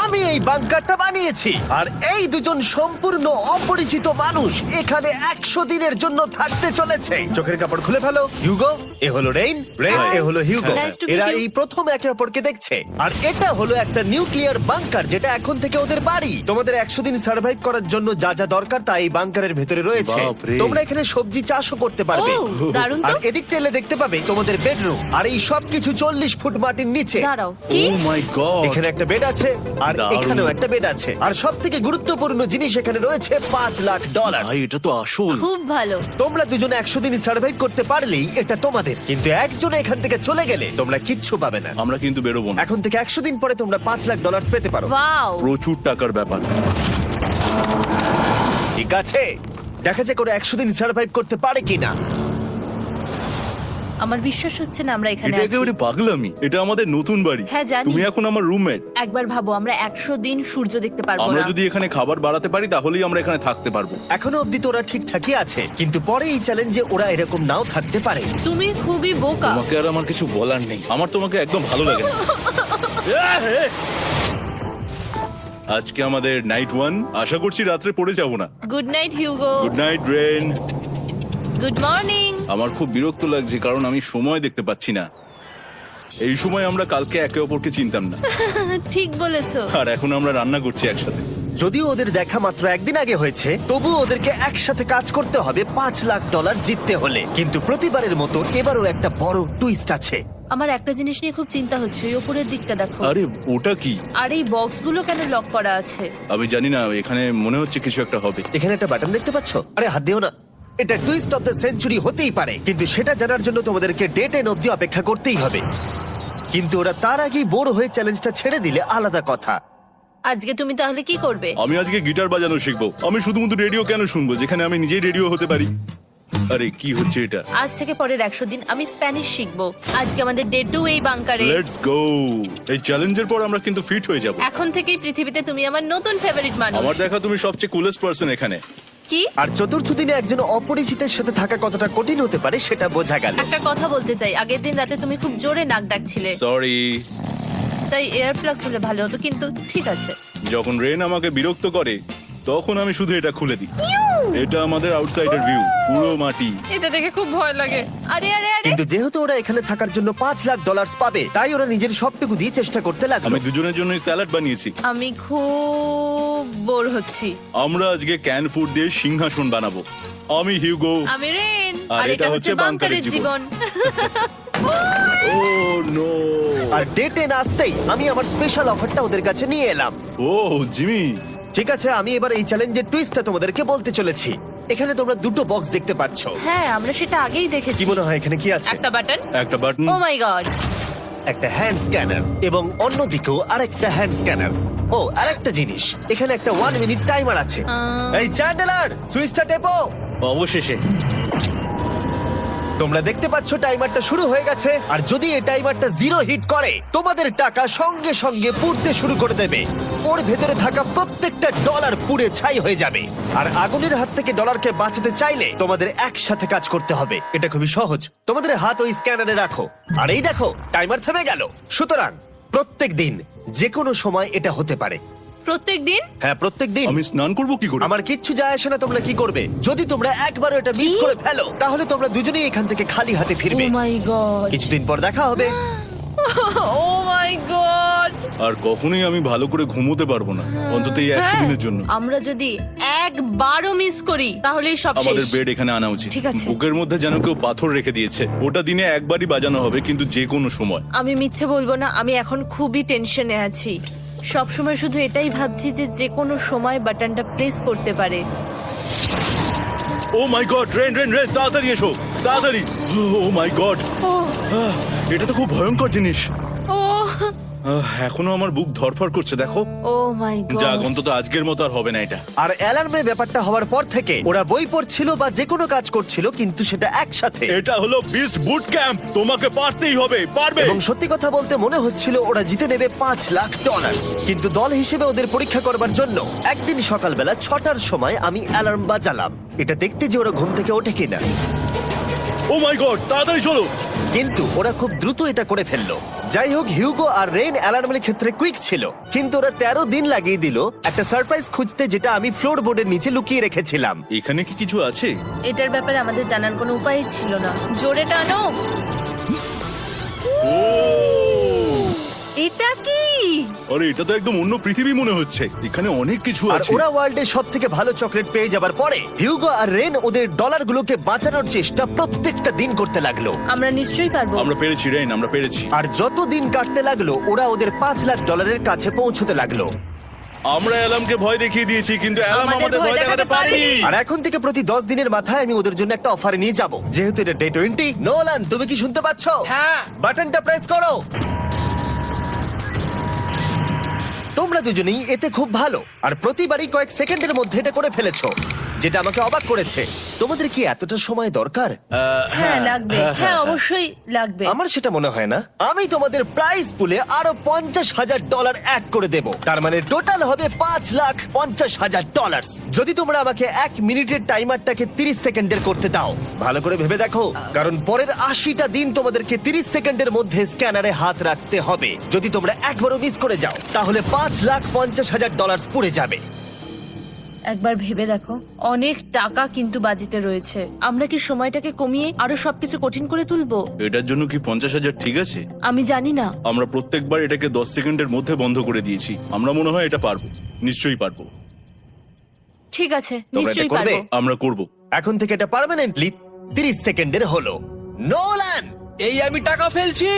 আমি এই বাংকারটা বানিয়েছি আর এই দুজন সম্পূর্ণ অপরিচিত মানুষ এখানে 100 দিনের জন্য থাকতে চলেছে। চোখের কাপড় খুলে ফেলো। হিউগো, এ হলো রেইন, এ হলো হিউগো। Nice to meet এরা you. এই প্রথম একে অপরকে দেখছে। আর এটা হলো একটা নিউক্লিয়ার বাংকার যেটা এখন থেকে ওদের বাড়ি। তোমাদের 100 দিন সার্ভাইভ করার জন্য যা যা দরকার তা এই বাংকারের ভেতরে রয়েছে। বাপরে। তোমরা এখানে সবজি চাষও করতে পারবে। ও, দারুণ তো। আর এদিক টেলে দেখতে পাবে তোমাদের বেডরুম। আর এই সব কিছু 40 ফুট মাটির নিচে। দাঁড়াও, কি? ও মাই গড, এখানে একটা বেড আছে আর দারুণ। এখানেও একটা বেড আছে। আর সব থেকে গুরুত্বপূর্ণ জিনিস এখানে রয়েছে $5,00,000। ভাই এটা তো আসল। খুব ভালো। তোমরা দুজনে 100 দিন সার্ভাইভ করতে পারলেই এটা তোমাদের, কিন্তু একজন এখান থেকে চলে গেলে তোমরা কিচ্ছু পাবে না। আমরা কিন্তু বেরোবো না, এখন থেকে 100 দিন পরে তোমরা $5,00,000 পেতে পারো। ওয়াও। প্রচুর টাকার ব্যাপার। ঠিক আছে, দেখা যাক ওরা 100 দিন সার্ভাইভ করতে পারে কিনা। আমার বিশ্বাস হচ্ছে না আমরা এখানে এটা আছি। একেবারে পাগলামি। এটা আমাদের নতুন বাড়ি। হ্যাঁ, জানি। তুমি এখন আমার রুমমেট। একবার ভাবো, আমরা 100 দিন সূর্য দেখতে পারবো আমরা না। যদি এখানে খাবার বাড়াতে পারি তাহলেই আমরা এখানে থাকতে পারবো। এখনো অব্দি তো ওরা ঠিকঠাকই আছে, কিন্তু পরে এই চ্যালেঞ্জে ওরা এরকম নাও থাকতে পারে। তুমি খুবই বোকা। তোমাকে আর আমার কিছু বলার নেই, আমার তোমাকে একদম ভালো লাগে না। আজকে আমাদের নাইট 1, আশা করছি রাত্রে পড়ে যাব না। Good night Hugo. Good night Ren. Good morning. আমার খুব বিরক্ত লাগছে কারণ আমি সময় দেখতে পাচ্ছি না। এই সময় আমরা কালকে একে অপরকে চিনতাম না, ঠিক বলেছো। আর এখন আমরা রান্না করছি একসাথে। যদিও ওদের দেখা মাত্র একদিন আগে হয়েছে, তবু ওদেরকে একসাথে কাজ করতে হবে $5,00,000 জিততে হলে। কিন্তু প্রতিবারের মতো এবারও একটা বড় টুইস্ট আছে। আমার একটা জিনিস নিয়ে খুব চিন্তা হচ্ছে, ওই উপরের দিকটা দেখো। আরে ওটা কি? আর এই বক্সগুলো কেন লক করা আছে? আমি জানি না, এখানে মনে হচ্ছে কিছু একটা হবে। এখানে একটা বাটন দেখতে পাচ্ছ? আরে হাত দিও না। এটা টুইস্ট অফ দ্য সেঞ্চুরি হতেই পারে, কিন্তু সেটা জানার জন্য তোমাদেরকে ডে 10 অব্দি অপেক্ষা করতেই হবে। কিন্তু ওরা তার আগেই বোর হয়ে চ্যালেঞ্জটা ছেড়ে দিলে আলাদা কথা। আজকে তুমি তাহলে কি করবে? আমি আজকে গিটার বাজানো শিখবো। আমি শুধুমাত্র রেডিও কেন শুনবো যেখানে আমি নিজেই রেডিও হতে পারি? আরে কি হচ্ছে এটা? আজ থেকে পরের 100 দিন আমি স্প্যানিশ শিখবো। আজকে আমাদের ডে 2 এই বাংকারে। Let's go. এই চ্যালেঞ্জের পর আমরা কিন্তু ফিট হয়ে যাব। এখন থেকেই পৃথিবীতে তুমি আমার নতুন ফেভারিট মানুষ। আমার দেখা তুমি সবচেয়ে কুলেস্ট পারসন এখানে। কি? আর চতুর্থ দিনে একজন অপরিচিতের সাথে থাকা কতটা কঠিন হতে পারে সেটা বোঝা গেল। একটা কথা বলতে চাই, আগের দিন রাতে তুমি খুব জোরে নাক ডাকছিলে, সরি। তাই এয়ার প্লাগস হলে ভালো হতো, কিন্তু ঠিক আছে। যখন রেন আমাকে বিরক্ত করে তখন আমি শুধু এটা খুলে দিই। এটা আমাদের আউটসাইডার ভিউ, পুরো মাটি। এটা দেখে খুব ভয় লাগে। আরে আরে আরে, কিন্তু যেহেতু ওরা এখানে থাকার জন্য $5,00,000 পাবে, তাই ওরা নিজের সবটুকু দিয়ে চেষ্টা করতে লাগলো। আমি দুজনের জন্যই স্যালাড বানিয়েছি। আমি খুব বোর হচ্ছি। আমরা আজকে ক্যান ফুড দিয়ে সিংহাসন বানাবো। আমি হিউগো। আমি রেন, আর আর এটা এটা হচ্ছে হচ্ছে বাংকারের বাংকারের জীবন। ও নো। আর ডে 10 আসতেই আমি আমার স্পেশাল অফারটা ওদের কাছে নিয়ে এলাম। ও জিমি। ঠিক আছে, আমি এবার এই চ্যালেঞ্জের টুইস্টটা তোমাদেরকে বলতে চলেছি। এখানে তোমরা দুটো বক্স দেখতে পাচ্ছ। হ্যাঁ, আমরা সেটা আগেই দেখেছি। কি মনে হয় এখানে কি আছে? একটা বাটন। একটা বাটন। O my god. একটা হ্যান্ড স্ক্যানার এবং অন্যদিকেও আরেকটা হ্যান্ড স্ক্যানার। ও আরেকটা জিনিস, এখানে একটা 1 মিনিট টাইমার আছে। এই চ্যান্ডেলার, সুইচটা টেপো। অবশেষে তোমরা দেখতে পাচ্ছ টাইমারটা শুরু হয়ে গেছে। আর যদি এই টাইমারটা 0 হিট করে, তোমাদের টাকা সঙ্গে সঙ্গে পুড়তে শুরু করে দেবে। ওর ভেতরে থাকা প্রত্যেকটা ডলার পুড়ে ছাই হয়ে যাবে। আর আগুনের হাত থেকে ডলারকে বাঁচাতে চাইলে তোমাদের একসাথে কাজ করতে হবে। এটা খুবই সহজ। তোমাদের হাত ওই স্ক্যানারে রাখো, আর এই দেখো টাইমার থেমে গেল। সুতরাং প্রত্যেক দিন যে কোনো সময় এটা হতে পারে। প্রত্যেক দিন? হ্যাঁ, প্রত্যেক দিন। আমি স্নান করব কি করে? আমার কিচ্ছু যায় আসে না তোমরা কি করবে। যদি তোমরা একবারও এটা মিস করে ফেলো, তাহলে তোমরা দুজনেই এখান থেকে খালি হাতে ও ফিরবে। মাই গড। কিছুদিন পর দেখা হবে। ও মাই গড। আর কখনোই আমি ভালো করে ঘুমোতে পারবো না, অন্তত এই 100 দিনের জন্য। আমরা যদি একবারও মিস করি তাহলেই সব আমাদের শেষ। বেড এখানে আনা উচিত। ঠিক আছে। বুকের মধ্যে যেন কেউ পাথর রেখে দিয়েছে। ওটা দিনে একবারই বাজানো হবে, কিন্তু যে কোনো সময়। আমি মিথ্যে বলবো না, আমি এখন খুবই টেনশনে আছি। সব সময় শুধু এটাই ভাবছি যে যে কোনো সময় বাটনটা প্রেস করতে পারে। ও my god, rain rain rain, তাড়াতাড়ি এসো, তাড়াতাড়ি। ও মাই গড, ও এটা তো খুব ভয়ঙ্কর জিনিস। ও এখনো আমার বুক ধরফর করছে, দেখো। ও মাই যাক, গড। অন্তত আজকের মতো আর হবে না এটা। আর অ্যালার্মের ব্যাপারটা হওয়ার পর থেকে ওরা বই পড়ছিল বা যে কোনো কাজ করছিল, কিন্তু সেটা একসাথে। এটা হলো বিস্ট বুট ক্যাম্প, তোমাকে পারতেই হবে, পারবে। এবং সত্যি কথা বলতে মনে হচ্ছিল ওরা জিতে নেবে $5,00,000। কিন্তু দল হিসেবে ওদের পরীক্ষা করবার জন্য একদিন সকালবেলা 6টার সময় আমি অ্যালার্ম বাজালাম, এটা দেখতে যে ওরা ঘুম থেকে ওঠে কিনা। ও মাই গড, তাড়াতাড়ি চলো। কিন্তু ওরা খুব দ্রুত এটা করে ফেললো। যাই হোক, হিউগো আর রেন অ্যালার্মের ক্ষেত্রে কুইক ছিল, কিন্তু ওরা 13 দিন লাগিয়ে দিল একটা সারপ্রাইজ খুঁজতে, যেটা আমি ফ্লোর বোর্ডের নিচে লুকিয়ে রেখেছিলাম। এখানে কি কিছু আছে? এটার ব্যাপারে আমাদের জানার কোনো উপায় ছিল না। জোরে টানো। এটা কি? আরে এটা তো একদম অন্য পৃথিবী মনে হচ্ছে, এখানে অনেক কিছু আর আছে। ওরা ওয়ার্ল্ডের সব থেকে ভালো চকলেট পেয়ে যাবার পরে হিউগো আর রেন ওদের ডলারগুলোকে বাঁচানোর চেষ্টা প্রত্যেকটা দিন করতে লাগলো। আমরা নিশ্চয়ই পারবো। আমরা পেরেছি রেন, আমরা পেরেছি। আর যত দিন কাটতে লাগলো ওরা ওদের $5,00,000 কাছে পৌঁছতে লাগলো। আমরা অ্যালামকে ভয় দেখিয়ে দিয়েছি, কিন্তু অ্যালাম আমাদের আমাদের ভয় দেখাতে পারেনি। আর এখন থেকে প্রতি 10 দিনের মাথায় আমি ওদের জন্য একটা অফার নিয়ে যাব, যেহেতু এটা ডে 20। নোলান, তুমি কি শুনতে পাচ্ছ? হ্যাঁ। বাটনটা প্রেস করো। তোমরা দুজনেই এতে খুব ভালো, আর প্রতিবারই কয়েক সেকেন্ডের মধ্যে এটা করে ফেলেছো, যেটা আমাকে অবাক করেছে। তোমাদের কি এতটা সময় দরকার? হ্যাঁ লাগবে, হ্যাঁ অবশ্যই লাগবে। আমার সেটা মনে হয় না। আমি তোমাদের প্রাইস পুলে আরো $50,000 অ্যাড করে দেব, তার মানে টোটাল হবে $5,50,000। যদি তোমরা আমাকে 1 মিনিটের টাইমারটাকে 30 সেকেন্ডের করতে দাও। ভালো করে ভেবে দেখো, কারণ পরের 80টা দিন তোমাদেরকে 30 সেকেন্ডের মধ্যে স্ক্যানারে হাত রাখতে হবে। যদি তোমরা একবারও মিস করে যাও, তাহলে $5,50,000 পুড়ে যাবে। একবার ভেবে দেখো, অনেক টাকা কিন্তু বাজিতে রয়েছে। আমরা কি সময়টাকে কমিয়ে আরো সবকিছু কঠিন করে তুলবো? এটার জন্য কি 50,000 ঠিক আছে? আমি জানি না। আমরা প্রত্যেকবার এটাকে 10 সেকেন্ডের মধ্যে বন্ধ করে দিয়েছি। আমরা মনে হয় এটা পারবো, নিশ্চয়ই পারবো। ঠিক আছে, তোমরা এটা নিশ্চয়ই করবে? পারবো। আমরা করব। এখন থেকে এটা পার্মানেন্টলি 30 সেকেন্ডের হলো। নোলান, এই আমি টাকা ফেলছি।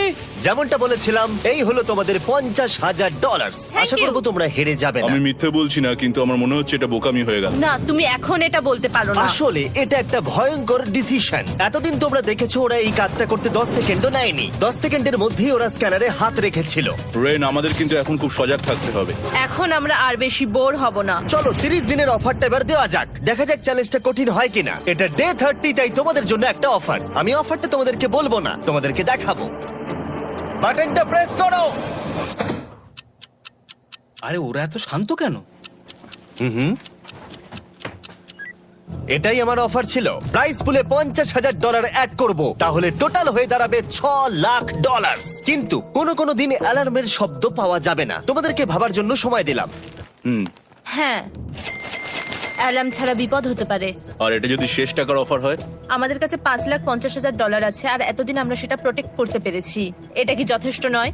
যেমনটা বলেছিলাম, এই হলো তোমাদের $50,000। Thank Asha you. করবো তোমরা হেরে যাবে না। আমি মিথ্যে বলছি না, কিন্তু আমার মনে হচ্ছে এটা বোকামি হয়ে গেল। না, তুমি এখন এটা বলতে পারো না। আসলে এটা একটা ভয়ঙ্কর ডিসিশন। এতদিন তোমরা দেখেছো ওরা এই কাজটা করতে 10 সেকেন্ডও নেয়নি। 10 সেকেন্ডের মধ্যেই ওরা স্ক্যানারে হাত রেখেছিল। রেন, আমাদের কিন্তু এখন খুব সজাগ থাকতে হবে। এখন আমরা আর বেশি বোর হব না। চলো 30 দিনের অফারটা এবার দেওয়া যাক, দেখা যাক চ্যালেঞ্জটা কঠিন হয় কিনা। এটা ডে 30, তাই তোমাদের জন্য একটা অফার। আমি অফারটা তোমাদেরকে বলবো না, তোমাদেরকে দেখাবো। বাটনটা প্রেস করো। আরে ওরা এত শান্ত কেন? এটাই আমার অফার ছিল। প্রাইস পুলে $50,000 অ্যাড করব, তাহলে টোটাল হয়ে দাঁড়াবে $6,00,000। কিন্তু কোনো দিন অ্যালার্মের শব্দ পাওয়া যাবে না। তোমাদেরকে ভাবার জন্য সময় দিলাম। হ্যাঁ, অ্যালার্ম ছাড়া বিপদ হতে পারে। আর এটা যদি শেষ টাকার অফার হয়? আমাদের কাছে $5,50,000 আছে, আর এতদিন আমরা সেটা প্রোটেক্ট করতে পেরেছি। এটা কি যথেষ্ট নয়?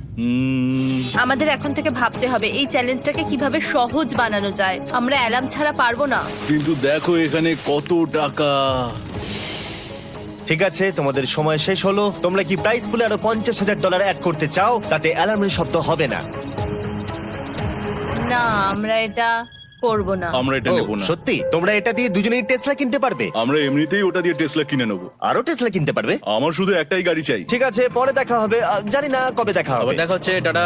আমাদের এখন থেকে ভাবতে হবে এই চ্যালেঞ্জটাকে কিভাবে সহজ বানানো যায়। আমরা অ্যালার্ম ছাড়া পারবো না। কিন্তু দেখো এখানে কত টাকা। ঠিক আছে, তোমাদের সময় শেষ হলো। তোমরা কি প্রাইস পুলে আরো $50,000 অ্যাড করতে চাও? তাতে অ্যালার্মের শব্দ হবে না। না, আমরা এটা করব না। আমরা এটা নেব না। সত্যি? তোমরা এটা দিয়ে দুজনেই টেসলা কিনতে পারবে? আমরা এমনিতেই ওটা দিয়ে টেসলা কিনে নেবো। আরো টেসলা কিনতে পারবে? আমার শুধু একটাই গাড়ি চাই। ঠিক আছে, পরে দেখা হবে। জানি না কবে দেখা আবার হবে। দেখা হচ্ছে, টাটা।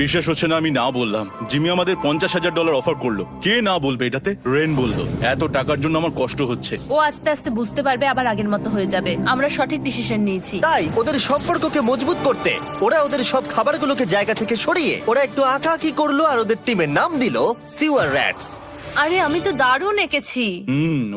বিশ্বাস হচ্ছে না আমি না বললাম। জিমি আমাদের $50,000 অফার করলো। কে না বলবে এটাতে? রেন বললো। এত টাকার জন্য আমার কষ্ট হচ্ছে। ও আস্তে আস্তে বুঝতে পারবে, আবার আগের মতো হয়ে যাবে। আমরা সঠিক ডিসিশন নিয়েছি। তাই ওদের সম্পর্ককে মজবুত করতে ওরা ওদের সব খাবারগুলোকে জায়গা থেকে সরিয়ে ওরা একটু আঁকাআঁকি করলো, আর ওদের টিমের নাম দিল সিওয়ার র্যাটস। আরে আমি তো দারুণ এঁকেছি।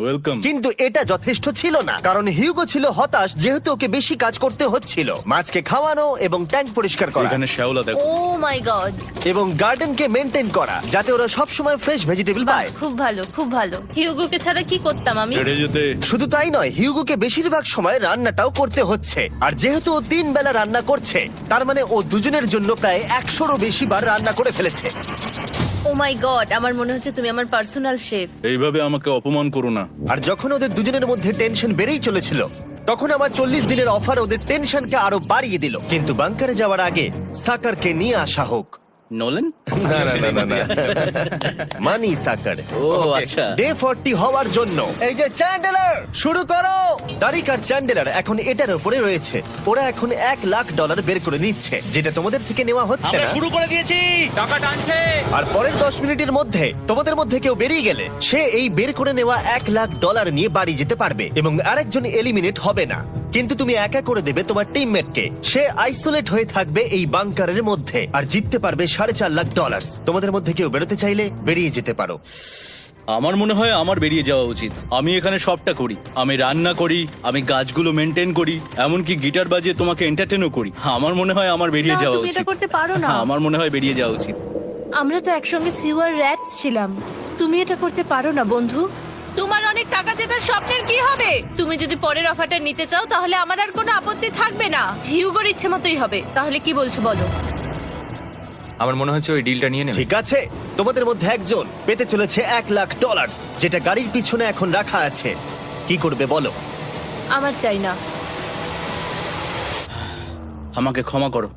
ওয়েলকাম। কিন্তু এটা যথেষ্ট ছিল না, কারণ হিউগো ছিল হতাশ, যেহেতু ওকে বেশি কাজ করতে হচ্ছিল। মাছকে খাওয়ানো এবং ট্যাঙ্ক পরিষ্কার করা এখানে শ্যাওলা দেখো। ও মাই গড, এবং গার্ডেনকে মেনটেন করা, যাতে ওরা সব সময় ফ্রেশ ভেজিটেবল পায়। খুব ভালো, খুব ভালো। হিউগোকে ছাড়া কি করতাম আমি? হেঁটে যেতে। শুধু তাই নয়, হিউগোকে বেশিরভাগ সময় রান্নাটাও করতে হচ্ছে। আর যেহেতু ও 3 বেলা রান্না করছে, তার মানে ও দুজনের জন্য প্রায় 100রও বেশি বার রান্না করে ফেলেছে। ও মাই গড, আমার মনে হচ্ছে তুমি আমার পার্সোনাল শেফ। এইভাবে আমাকে অপমান করো না। আর যখন ওদের দুজনের মধ্যে টেনশন বেড়েই চলেছিল, তখন আমার 40 দিনের অফার ওদের টেনশনকে আরো বাড়িয়ে দিল। কিন্তু বাংকারে যাওয়ার আগে সাকারকে নিয়ে আসা হোক। নোলেন? মানি সাকার। ও আচ্ছা। ডে 40 হওয়ার জন্য এই যে চ্যান্ডেলার শুরু করো। তারিক আর চ্যান্ডেলার এখন এটার উপরে রয়েছে। ওরা এখন $1,00,000 বের করে নিচ্ছে, যেটা তোমাদের থেকে নেওয়া হচ্ছে আমরা না। শুরু করে দিয়েছি, টাকা টানছে। আর পরের 10 মিনিটের মধ্যে তোমাদের মধ্যে কেউ বেরিয়ে গেলে সে এই বের করে নেওয়া $1,00,000 নিয়ে বাড়ি যেতে পারবে, এবং আরেকজন এলিমিনেট হবে না। কিন্তু তুমি একা করে দেবে তোমার টিমমেটকে। সে আইসোলেট হয়ে থাকবে এই বাংকারের মধ্যে, আর জিততে পারবে $4.5 লাখ। তোমাদের মধ্যে কেউ বেরোতে চাইলে বেরিয়ে যেতে পারো। আমার মনে হয় আমার বেরিয়ে যাওয়া উচিত। আমি এখানে সবটা করি, আমি রান্না করি, আমি গাছগুলো মেনটেন করি, এমনকি গিটার বাজিয়ে তোমাকে এন্টারটেনও করি। আমার মনে হয় আমার বেরিয়ে না, যাওয়া তুমি এটা উচিত। করতে পারো না। আমার মনে হয় বেরিয়ে যাওয়া উচিত। আমরা তো একসঙ্গে সিওয়ার র্যাটস ছিলাম। তুমি এটা করতে পারো না বন্ধু। তোমার অনেক টাকা জেতার স্বপ্নের কি হবে? তুমি যদি পরের অফারটা নিতে চাও তাহলে আমার আর কোনো আপত্তি থাকবে না। হিউগোর ইচ্ছে মতোই হবে। তাহলে কি বলছো বলো? আমার মনে হচ্ছে ওই ডিলটা নিয়ে নেবে। ঠিক আছে, তোমাদের মধ্যে একজন পেতে চলেছে $1,00,000, যেটা গাড়ির পিছনে এখন রাখা আছে। কি করবে বলো? আমার চাই না। আমাকে ক্ষমা করো,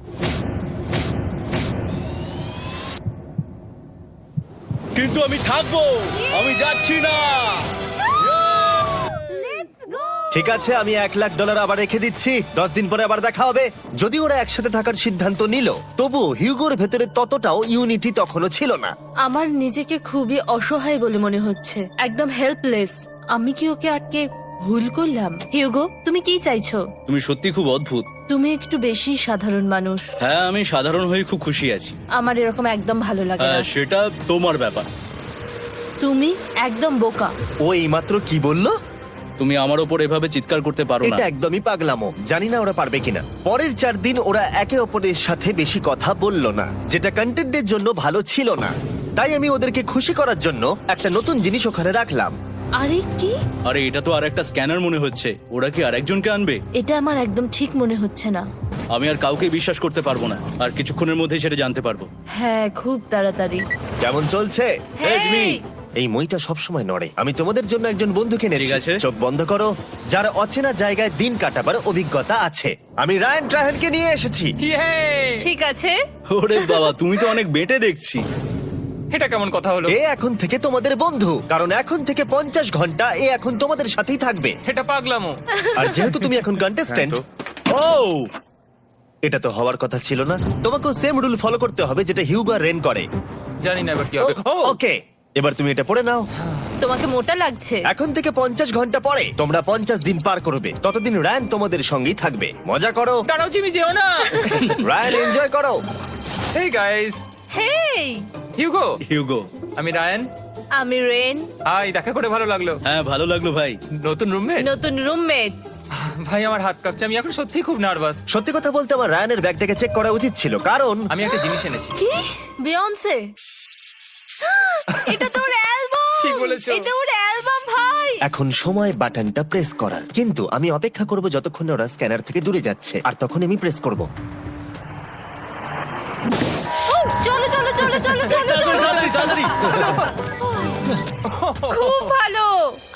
কিন্তু আমি থাকবো, আমি যাচ্ছি না। ঠিক আছে, আমি $1,00,000 আবার রেখে দিচ্ছি। 10 দিন পরে আবার দেখা হবে। যদি ওরা একসাথে থাকার সিদ্ধান্ত নিল, তবু হিউগোর ভেতরে ততটাও ইউনিটি তখনও ছিল না। আমার নিজেকে খুবই অসহায় বলে মনে হচ্ছে, একদম হেল্পলেস। আমি কি ওকে আটকে ভুল করলাম? হিউগো, তুমি কি চাইছো? তুমি সত্যি খুব অদ্ভুত। তুমি একটু বেশি সাধারণ মানুষ। হ্যাঁ, আমি সাধারণ হয়ে খুব খুশি আছি। আমার এরকম একদম ভালো লাগে না। সেটা তোমার ব্যাপার। তুমি একদম বোকা। ও এইমাত্র কি বললো? তুমি আমার ওপর এভাবে চিৎকার করতে পারো না। এটা একদমই পাগলামো। জানি না ওরা পারবে কিনা। পরের 4 দিন ওরা একে অপরের সাথে বেশি কথা বলল না, যেটা কন্টেন্টের জন্য ভালো ছিল না। তাই আমি ওদেরকে খুশি করার জন্য একটা নতুন জিনিস ওখানে রাখলাম। আরে কি? আরে এটা তো আর একটা স্ক্যানার মনে হচ্ছে। ওরা কি আরেকজনকে আনবে? এটা আমার একদম ঠিক মনে হচ্ছে না। আমি আর কাউকে বিশ্বাস করতে পারবো না। আর কিছুক্ষণের মধ্যেই সেটা জানতে পারবো। হ্যাঁ, খুব তাড়াতাড়ি। কেমন চলছে? Hey, Jimmy! এই মইটা সবসময় নড়ে। আমি তোমাদের জন্য একজন বন্ধুকে এনেছি। ঠিক আছে। চোখ বন্ধ করো। যার অচেনা জায়গায় দিন কাটাবার অভিজ্ঞতা আছে। আমি রায়ান ট্রাহেনকে নিয়ে এসেছি। ইয়ে! ঠিক আছে। ওরে বাবা, তুমি তো অনেক বেটে দেখছি। এটা কেমন কথা হলো? এ এখন থেকে তোমাদের বন্ধু, কারণ এখন থেকে 50 ঘন্টা এ এখন তোমাদের সাথেই থাকবে। এটা পাগলামো। আর যেহেতু তুমি এখন কন্টেস্ট্যান্ট, ও এটা তো হওয়ার কথা ছিল না। তোমাকেও সেম রুল ফলো করতে হবে যেটা হিউগো আর রেন করে। জানি না এবার কি হবে। ও ওকে, এবার তুমি এটা পড়ে নাও। তোমাকে মোটা লাগছে। এখন থেকে 50 ঘন্টা পরে তোমরা 50 দিন পার করবে। ততদিন রায়ান তোমাদের সঙ্গেই থাকবে। মজা করো। দাঁড়াও জিমি, যেও না। রায়ান, এনজয় করো। হেই গাইস, হেই, হিউগো। হিউগো। আমি রায়ান। আমি রেন। হাই, দেখা করে ভালো লাগলো। হ্যাঁ, ভালো লাগলো ভাই। নতুন রুমমেট। নতুন রুমমেটস। ভাই আমার হাত কাঁপছে, আমি এখন সত্যিই খুব নার্ভাস। সত্যি কথা বলতে আমার রায়ানের ব্যাগটাকে চেক করা উচিত ছিল, কারণ আমি একটা জিনিস এনেছি। কি? বিয়ন্সে? এটা তোর অ্যালবাম। ঠিক বলেছো। এটা ওর অ্যালবাম ভাই। এখন সময় বাটনটা প্রেস করার। কিন্তু আমি অপেক্ষা করব যতক্ষণ না ওরা স্ক্যানার থেকে দূরে যাচ্ছে, আর তখন আমি প্রেস করব। চলো চলো চলো চলো চলো চলো। তাড়াতাড়ি। খুব ভালো।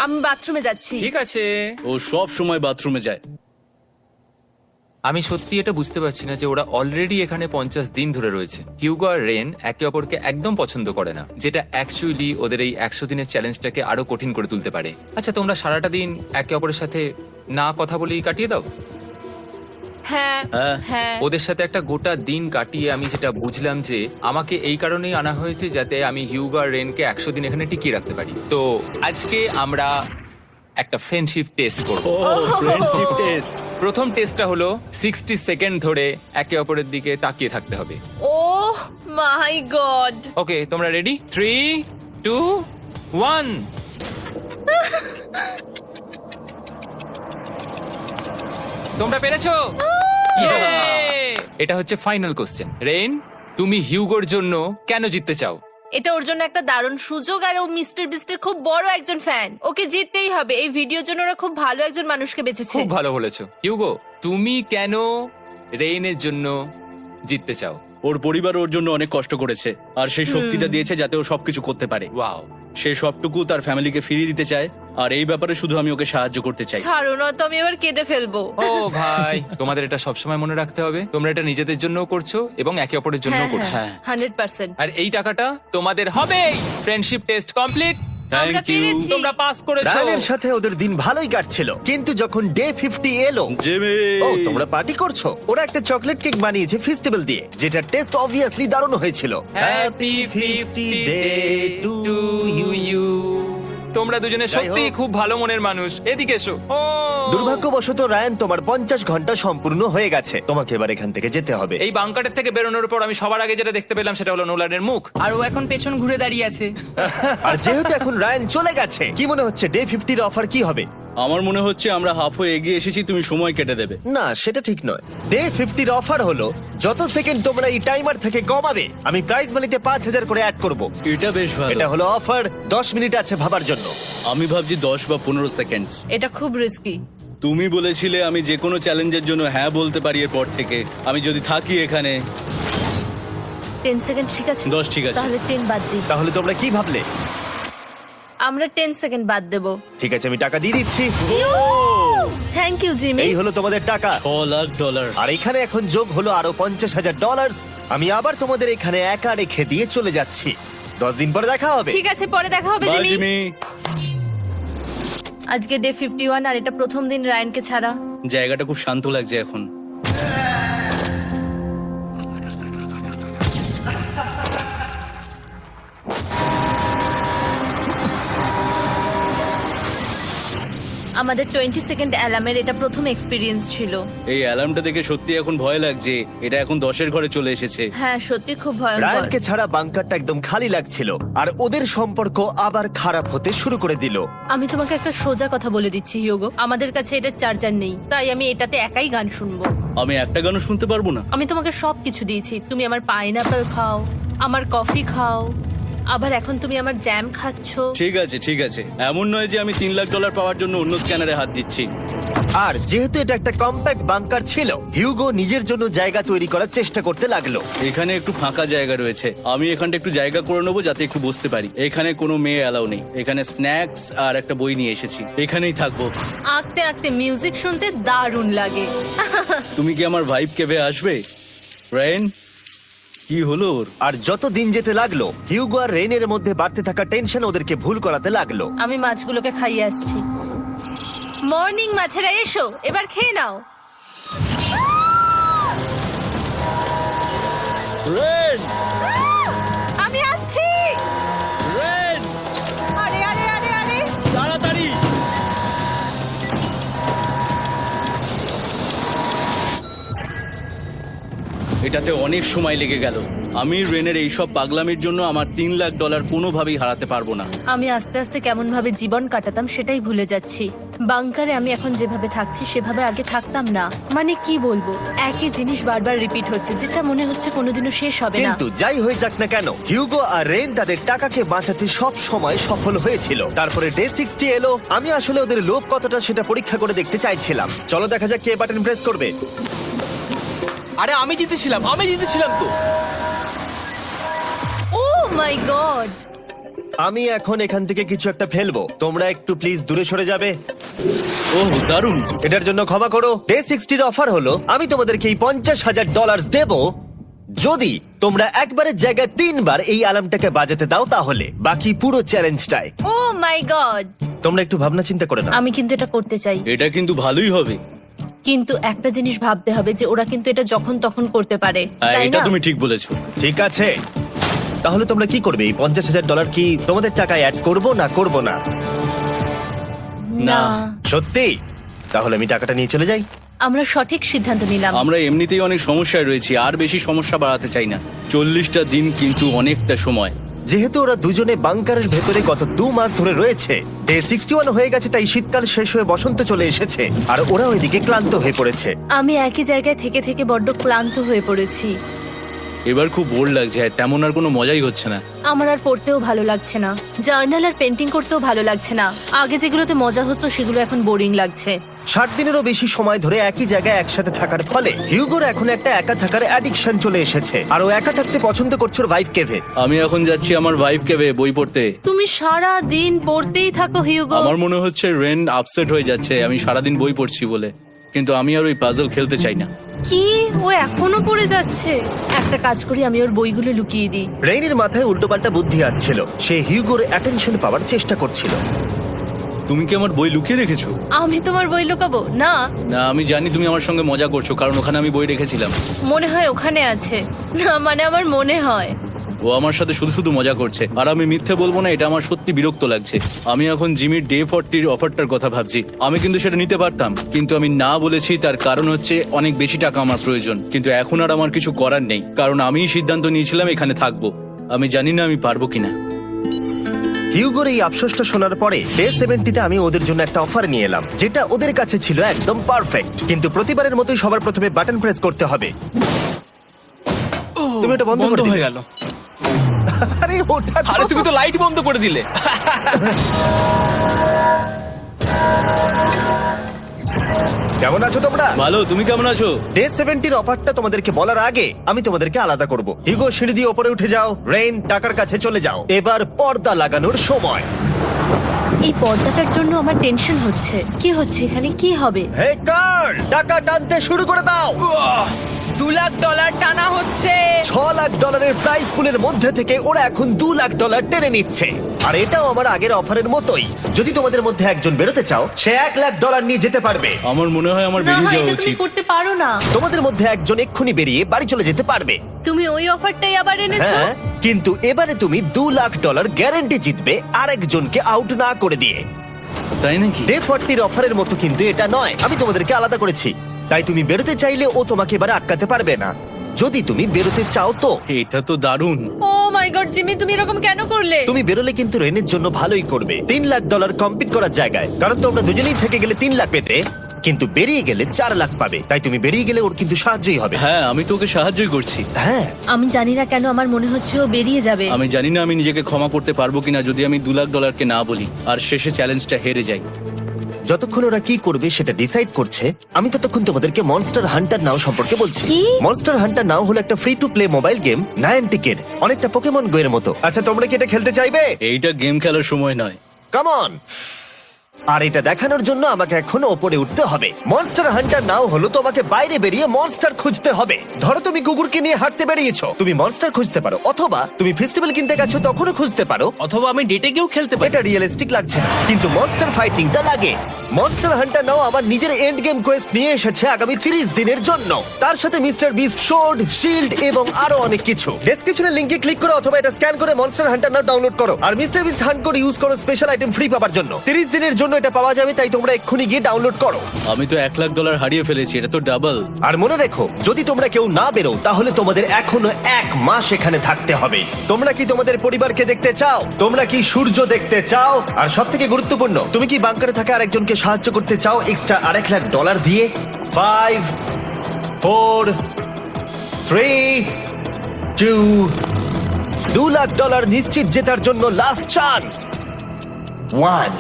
আমি বাথরুমে যাচ্ছি। ঠিক আছে। ও সব সময় বাথরুমে যায়। আমি সত্যি এটা বুঝতে পারছি না যে ওরা অলরেডি এখানে 50 দিন ধরে রয়েছে। হিউগো আর রেন একে অপরকে একদম পছন্দ করে না, যেটা অ্যাকচুয়ালি ওদের এই 100 দিনের চ্যালেঞ্জটাকে আরো কঠিন করে তুলতে পারে। আচ্ছা, তোমরা সারাটা দিন একে অপরের সাথে না কথা বলেই কাটিয়ে দাও? হ্যাঁ হ্যাঁ। হ্যাঁ। ওদের সাথে একটা গোটা দিন কাটিয়ে আমি যেটা বুঝলাম যে আমাকে এই কারণেই আনা হয়েছে যাতে আমি হিউগো আর রেনকে 100 দিন এখানে টিকিয়ে রাখতে পারি। তো আজকে আমরা একটা ফ্রেন্ডশিপ টেস্ট করব। Friendship test. প্রথম টেস্টটা হলো 60 সেকেন্ড ধরে একে অপরের দিকে তাকিয়ে থাকতে হবে। ওহ মাই গড। ওকে, তোমরা রেডি? 3, 2, 1। তোমরা পেরেছো? Yay! এটা হচ্ছে ফাইনাল কোশ্চেন। রেন, তুমি হিউগোর জন্য কেন জিততে চাও? এটা ওর জন্য একটা দারুণ সুযোগ, আর ও মিস্টার বিস্টের খুব বড় একজন ফ্যান। ওকে জিততেই হবে। এই ভিডিওর জন্য ওরা খুব ভালো একজন মানুষকে বেঁচেছে। খুব ভালো বলেছো। হিউগো, তুমি কেন রেইনের জন্য জিততে চাও? ওর পরিবার ওর জন্য অনেক কষ্ট করেছে, আর সেই শক্তিটা দিয়েছে যাতে ও সবকিছু করতে পারে। ওয়াও। সে সবটুকু তার ফ্যামিলিকে ফিরিয়ে দিতে চায়, আর এই ব্যাপারে শুধু আমি ওকে সাহায্য করতে চাই। ছাড়ো না তো, আমি এবার কেঁদে ফেলবো। ও ভাই, তোমাদের এটা সবসময় মনে রাখতে হবে। তোমরা এটা নিজেদের জন্যও করছো এবং একে অপরের জন্য হ্যাঁ করছো। হ্যাঁ 100%। আর এই টাকাটা তোমাদের হবেই। Friendship test complete. আমরা থ্যাংক ইউ পেরেছি। তোমরা পাস করেছো। রায়ানের সাথে ওদের দিন ভালোই কাটছিল, কিন্তু যখন ডে 50 এলো, জিমি। ও তোমরা পার্টি করছো। ওরা একটা চকলেট কেক বানিয়েছে ফেস্টিভ্যাল দিয়ে, যেটা টেস্ট অবভিয়াসলি দারুণ হয়েছিল। Happy 50 day to you. তোমরা দুজনে যাই সত্যি হোক। খুব ভালো মনের মানুষ, এদিকে এসো। ও দুর্ভাগ্যবশত রায়ান, তোমার 50 ঘন্টা সম্পূর্ণ হয়ে গেছে। তোমাকে এবার এখান থেকে যেতে হবে। এই বাংকারের থেকে বেরোনোর পর আমি সবার আগে যেটা দেখতে পেলাম সেটা হলো নোলানের মুখ। আর ও এখন পেছন ঘুরে দাঁড়িয়ে আছে। আর যেহেতু এখন রায়ান চলে গেছে, কি মনে হচ্ছে ডে 50 অফার কি হবে? আমার মনে হচ্ছে আমরা হাফ হয়ে এগিয়ে এসেছি, তুমি সময় কেটে দেবে। না, সেটা ঠিক নয়। ডে 50 অফার হলো যত সেকেন্ড তোমরা এই টাইমার থেকে কমাবে, আমি প্রাইজ মানিতে 5000 করে অ্যাড করব। এটা বেশ ভালো। এটা হলো অফার। 10 মিনিট আছে ভাবার জন্য। আমি ভাবছি 10 বা 15 সেকেন্ডস। এটা খুব রিস্কি। তুমি বলেছিলে আমি যে কোনো চ্যালেঞ্জের জন্য হ্যাঁ বলতে পারি এরপর থেকে। আমি যদি থাকি এখানে 10 সেকেন্ড ঠিক আছে? 10 ঠিক আছে। তাহলে 10 বাদ দিই। তাহলে তোমরা কি ভাবলে? আমরা 10 সেকেন্ড বাদ দেব। ঠিক আছে, আমি টাকা দিয়ে দিচ্ছি। Thank you Jimmy. এই হলো তোমাদের টাকা। $6,00,000। আর এখানে এখন যোগ হলো আরো $50,000। আমি আবার তোমাদের এখানে একা রেখে দিয়ে চলে যাচ্ছি। 10 দিন পরে দেখা হবে। ঠিক আছে, পরে দেখা হবে বাই জিমি। জিমি। আজকে ডে 51 আর এটা প্রথম দিন রায়ানকে ছাড়া। জায়গাটা খুব শান্ত লাগছে এখন। আমাদের 20 সেকেন্ড অ্যালার্মের এটা প্রথম এক্সপিরিয়েন্স ছিল। এই অ্যালার্মটা দেখে সত্যি এখন ভয় লাগছে। এটা এখন 10-এর ঘরে চলে এসেছে। হ্যাঁ, সত্যি খুব ভয়ঙ্কর। রায়ানকে ছাড়া বাংকারটা একদম খালি লাগছিল, আর ওদের সম্পর্ক আবার খারাপ হতে শুরু করে দিল। আমি তোমাকে একটা সোজা কথা বলে দিচ্ছি হিয়োগো, আমাদের কাছে এটা চার্জার নেই, তাই আমি এটাতে একাই গান শুনবো। আমি একটা গানও শুনতে পারবো না। আমি তোমাকে সবকিছু দিয়েছি, তুমি আমার পাইনাপেল খাও, আমার কফি খাও, আবার এখন তুমি আমার জ্যাম খাচ্ছো। ঠিক আছে ঠিক আছে, এমন নয় যে আমি $3,00,000 পাওয়ার জন্য অন্য স্ক্যানারে হাত দিচ্ছি। আর যেহেতু এটা একটা কম্প্যাক্ট বাংকার ছিল, হিউগো নিজের জন্য জায়গা তৈরি করার চেষ্টা করতে লাগলো। এখানে একটু ফাঁকা জায়গা রয়েছে, আমি এখানটা একটু জায়গা করে নেবো যাতে একটু বসতে পারি। এখানে কোনো মেয়ে অ্যালাউ নেই। এখানে স্ন্যাক্স আর একটা বই নিয়ে এসেছি, এখানেই থাকবো। আঁকতে আঁকতে মিউজিক শুনতে দারুণ লাগে। তুমি কি আমার ভাইব কেবে আসবে? রেন, কি হলো ওর? আর যত দিন যেতে লাগলো, হিউগো আর রেনের মধ্যে বাড়তে থাকা টেনশন ওদেরকে ভুল করাতে লাগলো। আমি মাছগুলোকে খাইয়ে আসছি। মর্নিং মাছেরা, এসো এবার খেয়ে নাও। রেন, আমি আসছি। রেন, আরে আরে আরে আরে, তাড়াতাড়ি! এটাতে অনেক সময় লেগে গেল। আমি রেনের এইসব পাগলামির জন্য আমার $3,00,000 কোনোভাবেই হারাতে পারবো না। আমি আস্তে আস্তে কেমন ভাবে জীবন কাটাতাম সেটাই ভুলে যাচ্ছি। বাংকারে আমি এখন যেভাবে থাকছি সেভাবে আগে থাকতাম না। মানে কি বলবো, একই জিনিস বারবার রিপিট হচ্ছে, যেটা মনে হচ্ছে কোনোদিনও শেষ হবে না। কিন্তু যাই হয়ে যাক না কেন, হিউগো আর রেন তাদের টাকাকে বাঁচাতে সব সময় সফল হয়েছিল। তারপরে ডে 60 এলো। আমি আসলে ওদের লোভ কতটা সেটা পরীক্ষা করে দেখতে চাইছিলাম। চলো দেখা যাক কে বাটন প্রেস করবে। আরে আমি জিতেছিলাম তো। ও মাই গড! আমি এখন এখান থেকে কিছু একটা ফেলবো, তোমরা একটু প্লিজ দূরে সরে যাবে। ওহ দারুণ। এটার জন্য ক্ষমা করো। ডে 60 অফার হলো আমি তোমাদেরকে এই $50,000 দেব যদি তোমরা একবারের জায়গায় 3 বার এই অ্যালার্মটাকে বাজাতে দাও, তাহলে বাকি পুরো চ্যালেঞ্জটাই। ও মাই গড! তোমরা একটু ভাবনা চিন্তা করে নাও। আমি কিন্তু এটা করতে চাই, এটা কিন্তু ভালোই হবে। কিন্তু একটা জিনিস ভাবতে হবে যে ওরা কিন্তু এটা যখন তখন করতে পারে, হ্যাঁ, তাই এটা না? তুমি ঠিক বলেছো। ঠিক আছে, তাহলে তোমরা কি করবে? এই $50,000 কি তোমাদের টাকায় অ্যাড করবো না করবো না? না, সত্যি? তাহলে আমি টাকাটা নিয়ে চলে যাই। আমরা সঠিক সিদ্ধান্ত নিলাম। আমরা এমনিতেই অনেক সমস্যায় রয়েছি, আর বেশি সমস্যা বাড়াতে চাই না। 40টা দিন কিন্তু অনেকটা সময়। যেহেতু ওরা দুজনে বাংকারের ভেতরে গত 2 মাস ধরে রয়েছে, ডে 61 হয়ে গেছে, তাই শীতকাল শেষ হয়ে বসন্ত চলে এসেছে, আর ওরা ওইদিকে ক্লান্ত হয়ে পড়েছে। আমি একই জায়গায় থেকে থেকে বড্ড ক্লান্ত হয়ে পড়েছি। এবার খুব বোর লাগছে, তেমন আর কোনো মজাই হচ্ছে না। আমার আর পড়তেও ভালো লাগছে না, জার্নাল আর পেন্টিং করতেও ভালো লাগছে না। আগে যেগুলোতে মজা হতো সেগুলো এখন বোরিং লাগছে। 60 দিনেরও বেশি সময় ধরে একই জায়গায় একসাথে থাকার ফলে হিউগোর এখন একটা একা থাকার অ্যাডিকশন চলে এসেছে, আর ও একা থাকতে পছন্দ করছে ওর ভাইফ কেভে। আমি এখন যাচ্ছি আমার ওয়াইফ কেবে বই পড়তে। তুমি সারা দিন পড়তেই থাকো হিউগো। আমার মনে হচ্ছে রেন আপসেট হয়ে যাচ্ছে আমি সারাদিন বই পড়ছি বলে, কিন্তু আমি আর ওই পাজল খেলতে চাই না। কি, ও এখনো পড়ে যাচ্ছে? একটা কাজ করি, আমি ওর বইগুলো লুকিয়ে দিই। রেইনের মাথায় উল্টোপাল্টা বুদ্ধি আসছিল। সে হিউগোর অ্যাটেনশন পাওয়ার চেষ্টা করছিল। তুমি কি আমার বই লুকিয়ে রেখেছো? আমি তোমার বই লুকাবো না? না, আমি জানি তুমি আমার সঙ্গে মজা করছো, কারণ ওখানে আমি বই রেখেছিলাম। মনে হয় ওখানে আছে। না মানে আমার মনে হয়। ও ও আমার সাথে শুধু শুধু মজা করছে, আর আমি মিথ্যে বলবো না, এটা আমার সত্যি বিরক্ত লাগছে। আমি এখন জিমির ডে 40 অফারটার কথা ভাবছি। আমি কিন্তু সেটা নিতে পারতাম, কিন্তু আমি না বলেছি। তার কারণ হচ্ছে অনেক বেশি টাকা আমার প্রয়োজন, কিন্তু এখন আর আমার কিছু করার নেই, কারণ আমিই সিদ্ধান্ত নিয়েছিলাম এখানে থাকবো। আমি জানি না আমি পারবো কিনা। হিউগোর এই আফসোসটা শোনার পরে ডে 70-তে আমি ওদের জন্য একটা অফার নিয়ে এলাম, যেটা ওদের কাছে ছিল একদম পারফেক্ট। কিন্তু প্রতিবারের মতোই সবার প্রথমে বাটন প্রেস করতে হবে। তুমি এটা বন্ধ করে হয়ে দিলে। গেল। আরে ওটা তো- আরে তুমি তো লাইট বন্ধ করে দিলে। কেমন আছো তোমরা? ভালো, তুমি কেমন আছো? ডে 70-র অফারটা তোমাদেরকে বলার আগে আমি তোমাদেরকে আলাদা করব। হিগো, সিঁড়ি দিয়ে ওপরে উঠে যাও। রেইন, টাকার কাছে চলে যাও। এবার পর্দা লাগানোর সময়। এই পর্দাটার জন্য আমার টেনশন হচ্ছে। কি হচ্ছে এখানে? কি হবে? হে কার্ল, টাকা টানতে শুরু করে দাও। $2,00,000 টানা হচ্ছে। $6,00,000 প্রাইস পুলের মধ্যে থেকে ওরা এখন $2,00,000 টেনে নিচ্ছে। আর এটাও আমার আগের অফারের মতোই। যদি তোমাদের মধ্যে একজন বেরোতে চাও, সে $1,00,000 নিয়ে যেতে পারবে। আমার মনে হয় আমার না বেরিয়ে হয় যাওয়া এটা তুমি উচিত। করতে পারো না। তোমাদের মধ্যে একজন এক্ষুনি বেরিয়ে বাড়ি চলে যেতে পারবে। তুমি ওই অফারটাই আবার এনেছো। হ্যাঁ, কিন্তু এবারে তুমি $2,00,000 গ্যারান্টি জিতবে আরেকজনকে আউট না করে দিয়ে। তাই নাকি? ডে 40-র অফারের মতো কিন্তু এটা নয়। আমি তোমাদেরকে আলাদা করেছি, তাই তুমি বেরোতে চাইলে ও তোমাকে এবারে আটকাতে পারবে না। যদি তুমি বেরোতে চাও তো। এটা তো দারুণ। ও মাই গড জিমি, তুমি এরকম কেন করলে? তুমি বেরোলে কিন্তু রেনের জন্য ভালোই করবে। $3,00,000 কম্পিট করার জায়গায়, কারণ তোমরা দুজনেই থেকে গেলে 3 লাখ পেতে, কিন্তু বেরিয়ে গেলে 4 লাখ পাবে। তাই তুমি বেরিয়ে গেলে ওর কিন্তু সাহায্যই হবে। হ্যাঁ, আমি তোকে সাহায্যই করছি। হ্যাঁ, আমি জানি না কেন আমার মনে হচ্ছে ও বেরিয়ে যাবে। আমি জানি না আমি নিজেকে ক্ষমা করতে পারবো কিনা যদি আমি $2,00,000 না বলি আর শেষে চ্যালেঞ্জটা হেরে যাই। যতক্ষণ ওরা কি করবে সেটা ডিসাইড করছে, আমি ততক্ষণ তোমাদেরকে মনস্টার হান্টার নাও সম্পর্কে বলছি। কি? মনস্টার হান্টার নাও হলো একটা free to play mobile game, নায়ান্টিকের, অনেকটা পোকেমন গো এর মতো। আচ্ছা, তোমরা কি এটা খেলতে চাইবে? এইটা গেম খেলার সময় নয়। Come on. আর এটা দেখানোর জন্য আমাকে এখন ওপরে উঠতে হবে। মনস্টার হান্টার নাও হলো তোমাকে বাইরে বেরিয়ে মনস্টার খুঁজতে হবে। ধরো তুমি কুকুরকে নিয়ে হাঁটতে বেরিয়েছো, তুমি মনস্টার খুঁজতে পারো, অথবা তুমি ফেস্টিভ্যাল কিনতে গেছো তখনও খুঁজতে পারো। অথবা আমি ডেটে গিয়েও খেলতে পারি। এটা রিয়েলিস্টিক লাগছে না, কিন্তু মনস্টার ফাইটিংটা লাগে। মনস্টার হান্টার নাও আমার নিজের এন্ড গেম কোয়েস্ট নিয়ে এসেছে আগামী 30 দিনের জন্য। তার সাথে মিস্টার বিস্ট সোর্ড, শিল্ড এবং আরো অনেক কিছু। ডেসক্রিপশনের লিংকে ক্লিক করো অথবা এটা স্ক্যান করে মনস্টার হান্টার নাও ডাউনলোড করো। আর Mister Beast hunt code use করো স্পেশাল আইটেম ফ্রি পাওয়ার জন্য। 30 দিনের জন্য এটা পাওয়া যাবে, তাই তোমরা এক্ষুনি গিয়ে ডাউনলোড করো। আমি তো $1,00,000 হারিয়ে ফেলেছি, এটা তো ডাবল। আর মনে রেখো, যদি তোমরা কেউ না বেরো তাহলে তোমাদের এখনো 1 মাস এখানে থাকতে হবে। তোমরা কি তোমাদের পরিবারকে দেখতে চাও? তোমরা কি সূর্য দেখতে চাও? আর সব থেকে গুরুত্বপূর্ণ, তুমি কি বাংকারে থাকা আরেকজনকে সাহায্য করতে চাও এক্সট্রা $1,00,000 দিয়ে? 5 4 3 2 $2,00,000 নিশ্চিত জেতার জন্য লাস্ট চান্স। 1।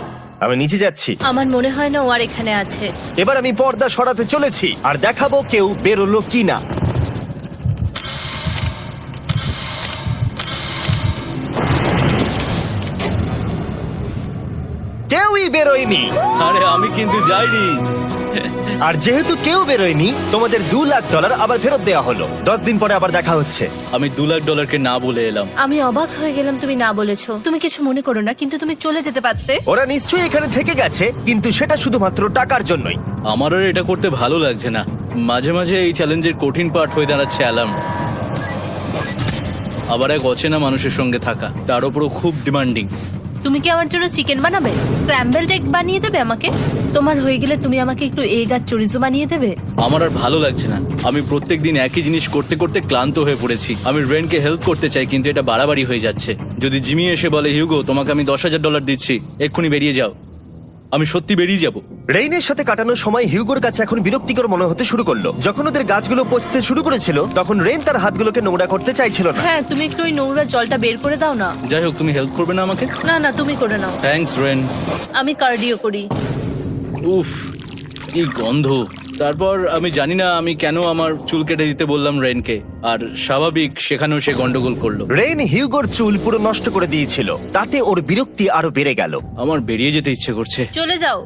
আমি নিচে যাচ্ছি। আমার মনে হয় না ও আর এখানে আছে। এবার আমি পর্দা সরাতে চলেছি আর দেখাবো কেউ বেরোলো কিনা। কেউই বেরোয়নি। আরে আমি কিন্তু যাইনি। আর যেহেতু কেউ বেরোয়নি, তোমাদের $2,00,000 আবার ফেরত দেওয়া হলো। 10 দিন পরে আবার দেখা হচ্ছে। আমি $2,00,000 না বলে এলাম। আমি অবাক হয়ে গেলাম তুমি না বলেছো। তুমি কিছু মনে করো না, কিন্তু তুমি চলে যেতে পারতে। ওরা নিশ্চয়ই এখানে থেকে গেছে, কিন্তু সেটা শুধুমাত্র টাকার জন্যই। আমার আর এটা করতে ভালো লাগছে না। মাঝে মাঝে এই চ্যালেঞ্জের কঠিন পার্ট হয়ে দাঁড়াচ্ছে অ্যালার্ম। আবার এক অচেনা মানুষের সঙ্গে থাকা, তার উপরও খুব ডিমান্ডিং। তুমি কি আমার জন্য চিকেন বানাবে? স্ক্র্যাম্বলড এগ বানিয়ে দেবে আমাকে? তোমার হয়ে গেলে তুমি আমাকে একটু এগ আর চরিজো বানিয়ে দেবে? আমার আর ভালো লাগছে না। আমি প্রত্যেকদিন একই জিনিস করতে করতে ক্লান্ত হয়ে পড়েছি। আমি রেনকে হেল্প করতে চাই, কিন্তু এটা বাড়াবাড়ি হয়ে যাচ্ছে। যদি জিমি এসে বলে, হিউগো তোমাকে আমি $10,000 দিচ্ছি, এক্ষুনি বেরিয়ে যাও, আমি সত্যি বেরিয়ে যাব। রেইনের সাথে কাটানোর সময় হিউগোর কাছে এখন বিরক্তিকর মনে হতে শুরু করলো। যখন ওদের গাছগুলো পচতে শুরু করেছিল, তখন রেইন তার হাতগুলোকে নোংরা করতে চাইছিল না। হ্যাঁ, তুমি একটু ওই নোংরা জলটা বের করে দাও না। যাই হোক, তুমি হেল্প করবে না আমাকে? না না, তুমি করে নাও। Thanks Ren. আমি কার্ডিও করি। উফ, কি গন্ধ। তারপর আমি জানি না আমি কেন আমার চুল কেটে দিতে বললাম রেনকে, আর স্বাভাবিক সেখানেও সে গন্ডগোল করলো। রেইন হিউগোর চুল পুরো নষ্ট করে দিয়েছিল, তাতে ওর বিরক্তি আরো বেড়ে গেল। আমার বেরিয়ে যেতে ইচ্ছে করছে। চলে যাও,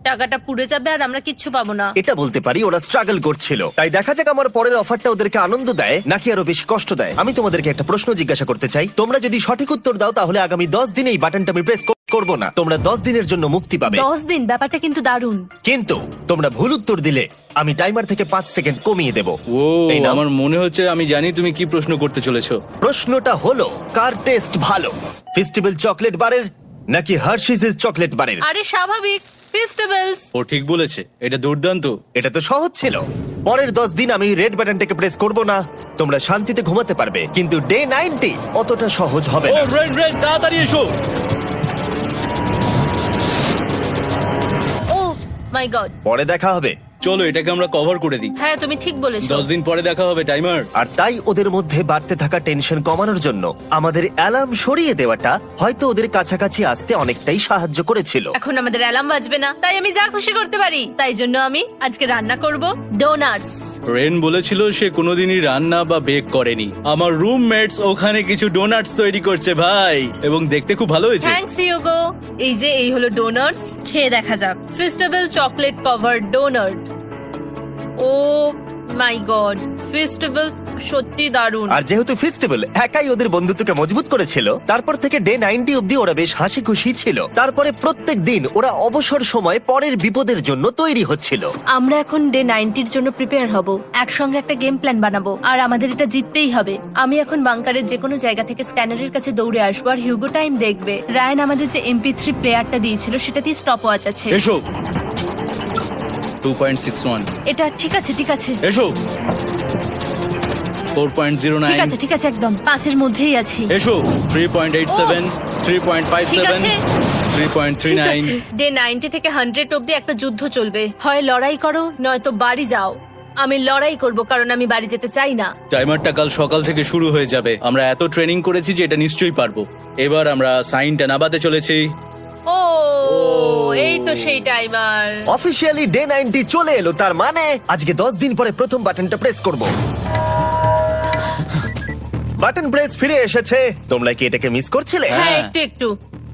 টাকাটা পুড়ে যাবে আর আমরা কিচ্ছু পাবো না। এটা বলতে পারি ওরা স্ট্রাগল করছিল। তাই দেখা যাক আমার পরের অফারটা ওদেরকে আনন্দ দেয় নাকি আরো বেশি কষ্ট দেয়। আমি তোমাদেরকে একটা প্রশ্ন জিজ্ঞাসা করতে চাই, তোমরা যদি সঠিক উত্তর দাও তাহলে আগামী 10 দিন এই বাটনটা আমি প্রেস করব না, তোমরা 10 দিনের জন্য মুক্তি পাবে। 10 দিন, ব্যাপারটা কিন্তু দারুণ। কিন্তু তোমরা ভুল উত্তর দিলে আমি টাইমার থেকে 5 সেকেন্ড কমিয়ে দেব। ও এই নাও। আমার মনে হচ্ছে আমি জানি তুমি কি প্রশ্ন করতে চলেছো। প্রশ্নটা হলো, কার টেস্ট ভালো, ফেস্টিভ্যাল চকলেট বারের নাকি হার্শিসের চকলেট বারের? আরে স্বাভাবিক, ফেস্টিভ্যালস। ও ঠিক বলেছে, এটা দুর্দান্ত। এটা তো সহজ ছিল। পরের 10 দিন আমি রেড বাটনটাকে প্রেস করব না, তোমরা শান্তিতে ঘুমাতে পারবে। কিন্তু ডে 90 অতটা সহজ হবে ও না। রেন রেন তাড়াতাড়ি এসো। ও মাই গড। পরে দেখা হবে। চলো এটাকে আমরা কভার করে দিই। হ্যাঁ, তুমি ঠিক বলেছো। 10 দিন পরে দেখা হবে টাইমার। আর তাই ওদের মধ্যে বাড়তে থাকা টেনশন কমানোর জন্য আমাদের অ্যালার্ম সরিয়ে দেওয়াটা হয়তো ওদের কাছাকাছি আসতে অনেকটাই সাহায্য করেছিল। এখন আমাদের অ্যালার্ম বাজবে না, তাই আমি যা খুশি করতে পারি। তাই জন্য আমি আজকে রান্না করব ডোনাটস। রেন বলেছিল সে কোনোদিনই রান্না বা বেক করেনি। আমার রুমমেটস ওখানে কিছু ডোনাটস তৈরি করছে ভাই, এবং দেখতে খুব ভালো হয়েছে। Thanks Yogo. এই হলো ডোনাটস, খেয়ে দেখা যাক। Festival chocolate cover donut. Oh my God, festival সত্যি দারুণ। আর যেহেতু ফেস্টিভ্যাল একাই ওদের বন্ধুত্বকে মজবুত করেছিল, তারপর থেকে ডে 90 অব্দি ওরা বেশ হাসি খুশি ছিল। তারপরে প্রত্যেক দিন ওরা অবসর সময় পরের বিপদের জন্য তৈরি হচ্ছিল। আমরা এখন ডে 90-র জন্য প্রিপেয়ার হব। একসঙ্গে একটা গেম প্ল্যান বানাবো, আর আমাদের এটা জিততেই হবে। আমি এখন বাংকারের যে কোনো জায়গা থেকে স্ক্যানারের কাছে দৌড়ে আসবো, আর হিউগো টাইম দেখবে। রায়ান আমাদের যে MP3 প্লেয়ারটা দিয়েছিল সেটাতেই স্টপ ওয়াচ আছে। এসো। 2.61। এটা ঠিক আছে, ঠিক আছে, এসো। ঠিক 4.09। আছে, ঠিক আছে, একদম 5-এর মধ্যেই আছি। এসো। 3.87। ঠিক 3.57। আছে। 3.39। ডে 90 থেকে 100 অব্দি একটা যুদ্ধ চলবে। হয় লড়াই করো, নয়তো বাড়ি যাও। আমি লড়াই করব, কারণ আমি বাড়ি যেতে চাই না। টাইমারটা কাল সকাল থেকে শুরু হয়ে যাবে। আমরা এত ট্রেনিং করেছি যে এটা নিশ্চয়ই পারবো। এবার আমরা সাইনটা নাবাতে চলেছি। ও এই তো সেই টাইমার। অফিসিয়ালি ডে 90 চলে এলো, তার মানে আজকে 10 দিন পরে প্রথম বাটনটা প্রেস করব। বাটন প্রেস ফিরে এসেছে। তোমরা কি এটাকে মিস করছিলে? হ্যাঁ, একটু একটু।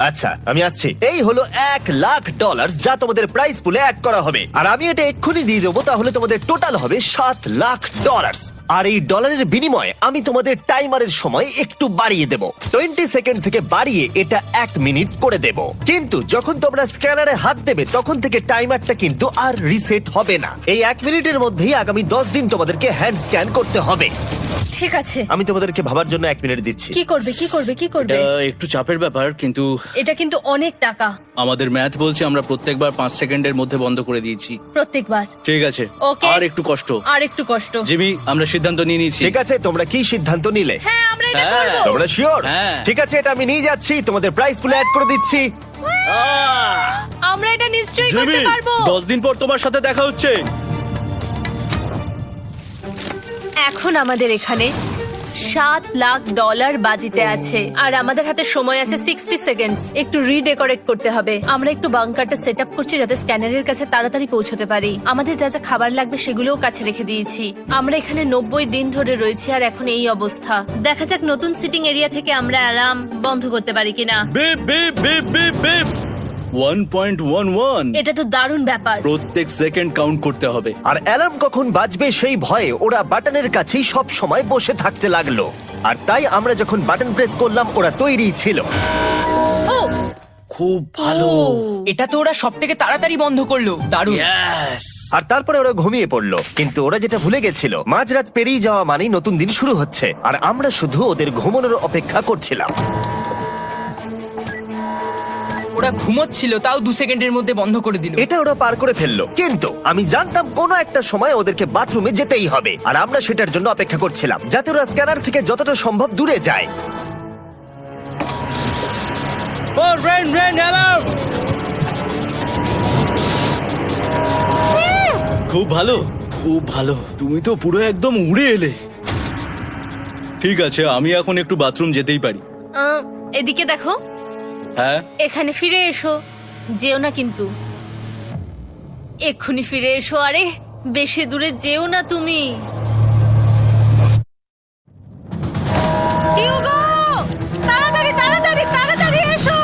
আচ্ছা, আমি আসছি। এই হলো $1,00,000 যা তোমাদের প্রাইস পুলে অ্যাড করা হবে। আর আমি এটা এক্ষুনি দিয়ে দেবো, তাহলে তোমাদের টোটাল হবে $7,00,000। আর এই ডলারের বিনিময়ে আমি তোমাদের টাইমারের সময় একটু বাড়িয়ে দেব। 20 সেকেন্ড থেকে বাড়িয়ে এটা 1 মিনিট করে দেব। কিন্তু যখন তোমরা স্ক্যানারে হাত দেবে তখন থেকে টাইমারটা কিন্তু আর রিসেট হবে না। এই 1 মিনিটের মধ্যেই আগামী 10 দিন তোমাদেরকে হ্যান্ড স্ক্যান করতে হবে। ঠিক আছে। আমি তোমাদেরকে ভাবার জন্য 1 মিনিট দিচ্ছি। কি করবে, কি করবে, কি করবে? এটা একটু চাপের ব্যাপার, কিন্তু এটা কিন্তু অনেক টাকা। আমাদের ম্যাথ বলছে আমরা প্রত্যেকবার 5 সেকেন্ডের মধ্যে বন্ধ করে দিয়েছি। প্রত্যেকবার। ঠিক আছে, Okay. আর একটু কষ্ট। আর একটু কষ্ট। জিমি, আমরা সিদ্ধান্ত নিয়ে নিয়েছি। ঠিক আছে, তোমরা কি সিদ্ধান্ত নিলে? হ্যাঁ, আমরা এটা হ্যাঁ। করব। তোমরা শিওর? হ্যাঁ। ঠিক আছে, এটা আমি নিয়ে যাচ্ছি, তোমাদের প্রাইস পুলে অ্যাড করে দিচ্ছি। আমরা এটা নিশ্চয়ই জিমি, করতে পারবো। 10 দিন পর তোমার সাথে দেখা হচ্ছে। এখন আমাদের এখানে $7,00,000 বাজিতে আছে, আর আমাদের হাতে সময় আছে 60 সেকেন্ডস। একটু রিডেকোরেট করতে হবে। আমরা একটু বাংকারটা সেট আপ করছি যাতে স্ক্যানারের কাছে তাড়াতাড়ি পৌঁছতে পারি। আমাদের যা যা খাবার লাগবে সেগুলোও কাছে রেখে দিয়েছি। আমরা এখানে 90 দিন ধরে রয়েছি, আর এখন এই অবস্থা। দেখা যাক নতুন সিটিং এরিয়া থেকে আমরা অ্যালার্ম বন্ধ করতে পারি কিনা। Beep beep beep beep beep. 1.11। এটা তো দারুণ ব্যাপার। প্রত্যেক সেকেন্ড কাউন্ট করতে হবে। আর অ্যালার্ম কখন বাজবে সেই ভয়ে ওরা বাটনের কাছেই সব সময় বসে থাকতে লাগলো। আর তাই আমরা যখন বাটন প্রেস করলাম ওরা তৈরি ছিল। ও খুব ভালো। এটা তো ওরা সব থেকে তাড়াতাড়ি বন্ধ করলো। দারুণ। Yes! আর তারপরে ওরা ঘুমিয়ে পড়লো। কিন্তু ওরা যেটা ভুলে গেছিল, মাঝরাত পেরিয়ে যাওয়া মানেই নতুন দিন শুরু হচ্ছে, আর আমরা শুধু ওদের ঘুমানোর অপেক্ষা করছিলাম। ওরা ঘুমোচ্ছিল, তাও 2 সেকেন্ডের মধ্যে বন্ধ করে দিল। এটা ওরা পার করে ফেললো, কিন্তু আমি জানতাম কোনো একটা সময় ওদেরকে বাথরুমে যেতেই হবে, আর আমরা সেটার জন্য অপেক্ষা করছিলাম যাতে ওরা স্ক্যানার থেকে যতটা সম্ভব দূরে যায়। ও রেন রেন অ্যালার্ম! খুব ভালো, খুব ভালো। তুমি তো পুরো একদম উড়ে এলে। ঠিক আছে, আমি এখন একটু বাথরুম যেতেই পারি। এদিকে দেখো। হ্যাঁ, এখানে ফিরে এসো। যেও না কিন্তু, এক্ষুনি ফিরে এসো। আরে বেশি দূরে যেও না তুমি। হিউগো, তাড়াতাড়ি তাড়াতাড়ি তাড়াতাড়ি এসো।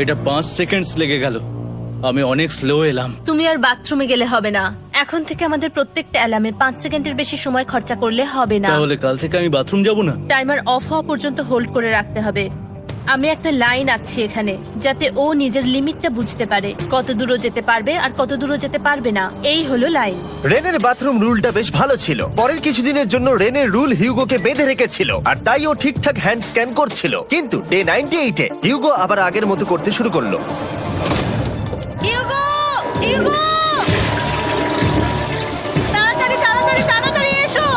এটা 5 সেকেন্ডস লেগে গেল। আমি অনেক স্লো এলাম। তুমি আর বাথরুমে গেলে হবে না। এখন থেকে আমাদের প্রত্যেকটা অ্যালার্মে 5 সেকেন্ডের বেশি সময় খরচা করলে হবে না। তাহলে কাল থেকে আমি বাথরুম যাব না? টাইমার অফ হওয়া পর্যন্ত হোল্ড করে রাখতে হবে। আমি একটা লাইন আঁকছি এখানে, যাতে ও নিজের লিমিটটা বুঝতে পারে, কত দূর যেতে পারবে আর কত দূর যেতে পারবে না। এই হলো লাইন। রেনের বাথরুম রুলটা বেশ ভালো ছিল। পরের কিছুদিনের জন্য রেনের রুল হিউগোকে বেঁধে রেখেছিল, আর তাই ও ঠিকঠাক হ্যান্ড স্ক্যান করছিল। কিন্তু ডে 98-এ হিউগো আবার আগের মতো করতে শুরু করলো। হিউগো, হিউগো, তাড়াতাড়ি তাড়াতাড়ি তাড়াতাড়ি এসো।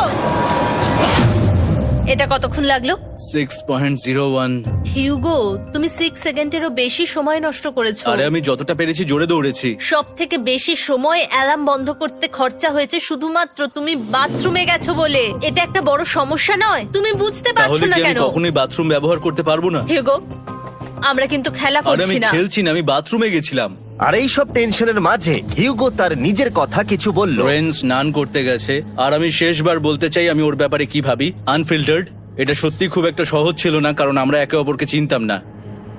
এটা কতক্ষণ লাগলো? 6.01। হিউগো, তুমি 6 সেকেন্ডেরও বেশি সময় নষ্ট করেছো। আরে আমি যতটা পেরেছি জোরে দৌড়েছি। সব থেকে বেশি সময় অ্যালার্ম বন্ধ করতে খরচা হয়েছে শুধুমাত্র তুমি বাথরুমে গেছো বলে। এটা একটা বড় সমস্যা নয়? তুমি বুঝতে পারছো তাহলে না কি আমি কেন? কখনোই বাথরুম ব্যবহার করতে পারবো না? হিউগো, আমরা কিন্তু খেলা আরে আমি করছি না। খেলছি না, আমি বাথরুমে গেছিলাম। আর এই সব টেনশনের মাঝে হিউগো তার নিজের কথা কিছু বলল। রেন স্নান করতে গেছে, আর আমি শেষবার বলতে চাই আমি ওর ব্যাপারে কি ভাবি। আনফিল্টার্ড। এটা সত্যি খুব একটা সহজ ছিল না, কারণ আমরা একে অপরকে চিনতাম না।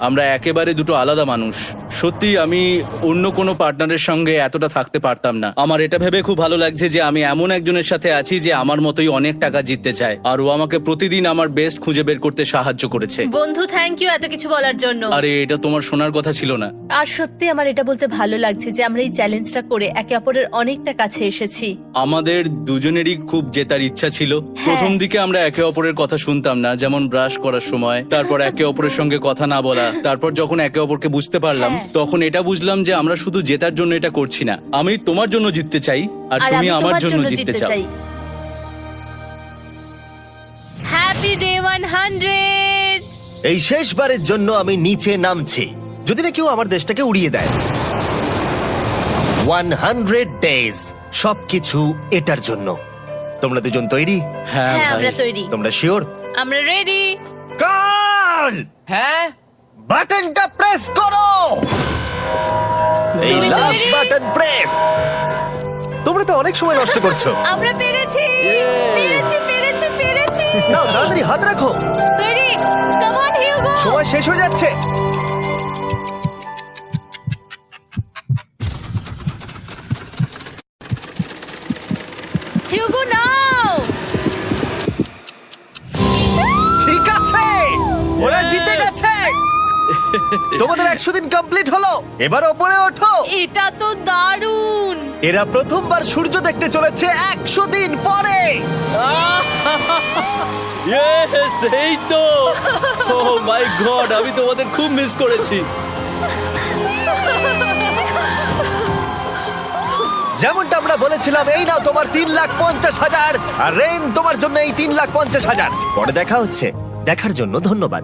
আমরা একেবারে দুটো আলাদা মানুষ। সত্যি আমি অন্য কোনো পার্টনারের সঙ্গে এতটা থাকতে পারতাম না। আমার এটা ভেবে খুব ভালো লাগছে যে আমি এমন একজনের সাথে আছি যে আমার মতোই অনেক টাকা জিততে চায়, আর ও আমাকে প্রতিদিন আমার বেস্ট খুঁজে বের করতে সাহায্য করেছে। বন্ধু, থ্যাংক ইউ এত কিছু বলার জন্য। আরে এটা তোমার শোনার কথা ছিল না। আর সত্যি আমার এটা বলতে ভালো লাগছে যে আমরা এই চ্যালেঞ্জটা করে একে অপরের অনেকটা কাছে এসেছি। আমাদের দুজনেরই খুব জেতার ইচ্ছা ছিল। প্রথম দিকে আমরা একে অপরের কথা শুনতাম না, যেমন ব্রাশ করার সময়, তারপর একে অপরের সঙ্গে কথা না বলা। তারপর যখন একে অপরকে বুঝতে পারলাম, তখন এটা বুঝলাম যে আমরা শুধু জেতার জন্য এটা করছি না। আমি তোমার জন্য জিততে চাই, আর তুমি আমি আমার তোমার জন্য জিততে চাও। Happy day 100। এই শেষবারের জন্য আমি নিচে নামছি, যদি না কেউ আমার দেশটাকে উড়িয়ে দেয়। 100 ডেজ, সবকিছু এটার জন্য। তোমরা দুজন তৈরি? হ্যাঁ হ্যাঁ, ভাই। আমরা তৈরি। তোমরা শিওর? আমরা রেডি। কাল হ্যাঁ, বাটনটা প্রেস করো। এই তুমি লাস্ট তৈরি? Button press. তোমরা তো অনেক সময় নষ্ট করছো। আমরা পেরেছি, পেরেছি, পেরেছি, পেরেছি। নাও তাড়াতাড়ি হাত রাখো, তৈরি? Come on Hugo. সময় শেষ হয়ে যাচ্ছে। হিউগো নাও। ঠিক আছে, ওরা জিতে গেছে। তোমাদের 100 দিন কমপ্লিট হলো। এবার ওপরে ওঠো। এটা তো দারুণ। এরা প্রথমবার সূর্য দেখতে চলেছে 100 দিন পরে। Yes, এই তো। Oh my God, আমি তোমাদের খুব মিস করেছি। যেমনটা আমরা বলেছিলাম, এই নাও তোমার 3,50,000, আর রেন তোমার জন্য এই 3,50,000। পরে দেখা হচ্ছে। দেখার জন্য ধন্যবাদ।